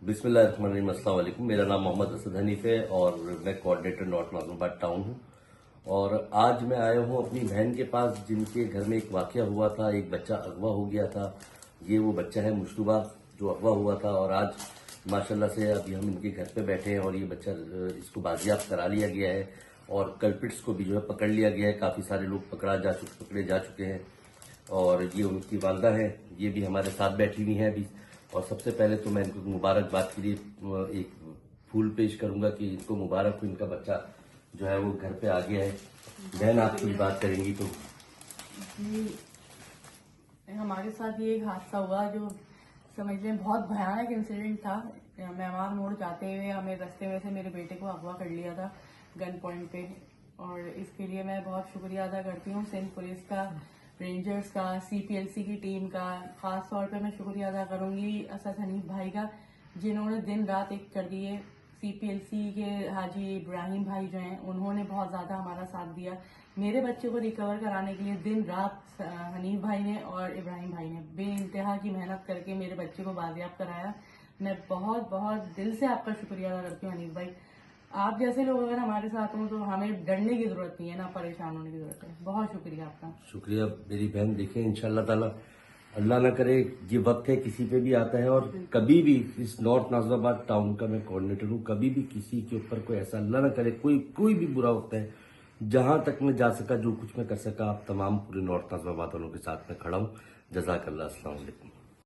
بسم اللہ الرحمن الرحیم۔ السلام علیکم، میرا نام محمد اسد حنیف ہے اور میں کوآرڈینیٹر نارتھ ناظم آباد ٹاؤن ہوں۔ اور آج میں آیا ہوں اپنی بہن کے پاس جن کے گھر میں ایک واقعہ ہوا تھا، ایک بچہ اغوا ہو گیا تھا۔ یہ وہ بچہ ہے مشتبہ جو اغوا ہوا تھا، اور آج ماشاءاللہ سے ابھی ہم ان کے گھر پہ بیٹھے ہیں اور یہ بچہ اس کو بازیاب کرا لیا گیا ہے اور کلپٹس کو بھی جو ہے پکڑ لیا گیا ہے۔ کافی سارے لوگ پکڑے جا چکے ہیں اور یہ ان کی والدہ ہیں، یہ بھی ہمارے ساتھ بیٹھی ہوئی ہیں ابھی۔ اور سب سے پہلے تو میں ان کو مبارکباد کے لیے ایک پھول پیش کروں گا کہ ان کو مبارک ہو، ان کا بچہ جو ہے وہ گھر پہ آ گیا ہے۔ بہن آپ کی بات کریں گی تو جی، ہمارے ساتھ یہ ایک حادثہ ہوا جو سمجھ لیں بہت بھیانک انسیڈنٹ تھا۔ مہمان موڑ جاتے ہوئے ہمیں رستے میں سے میرے بیٹے کو اغوا کر لیا تھا گن پوائنٹ پہ، اور اس کے لیے میں بہت شکریہ ادا کرتی ہوں سندھ پولیس کا، رینجرز کا، CPLC کی ٹیم کا۔ خاص طور پہ میں شکریہ ادا کروں گی اسد حنیف بھائی کا، جنہوں نے دن رات ایک کر دیے۔ CPLC کے حاجی ابراہیم بھائی جو ہیں، انہوں نے بہت زیادہ ہمارا ساتھ دیا۔ میرے بچے کو ریکور کرانے کے لیے دن رات حنیف بھائی نے اور ابراہیم بھائی نے بے انتہا کی محنت کر کے میرے بچے کو بازیاب کرایا۔ میں بہت بہت دل سے آپ کا شکریہ ادا کرتی ہوں حنیف بھائی۔ آپ جیسے لوگ اگر ہمارے ساتھ ہوں تو ہمیں ڈرنے کی ضرورت نہیں ہے، نہ پریشان ہونے کی ضرورت ہے۔ بہت شکریہ آپ کا۔ شکریہ میری بہن۔ دیکھیں انشاءاللہ تعالی اللہ نہ کرے یہ وقت ہے کسی پہ بھی آتا ہے، اور کبھی بھی اس نارتھ ناظم آباد ٹاؤن کا میں کوآرڈینیٹر ہوں، کبھی بھی کسی کے اوپر کوئی ایسا اللہ نہ کرے کوئی بھی برا وقت ہے، جہاں تک میں جا سکا جو کچھ میں کر سکا آپ تمام پورے نارتھ ناظم آباد والوں کے ساتھ میں کھڑا ہوں۔ جزاک اللہ۔ السلام علیکم۔